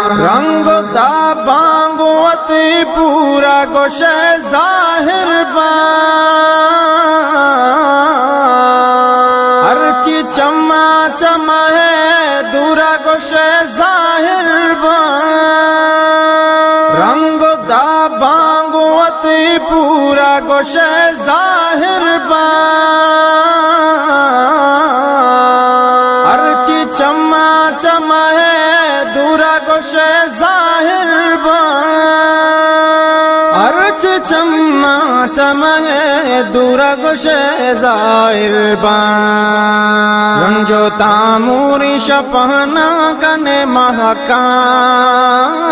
رنگ دا بانگوتی پورا گوش ظاہر با ہرچی چما چما ہے دورا گوش ظاہر با رنگ دا بانگوتی پورا گوش ظاہر با ہرچی چما چما ہے دورا گوش ظاہر با ہرچی چما چما ہے دورا گوش ظاہر با رنجو تاموری شپہنا کنے مہکان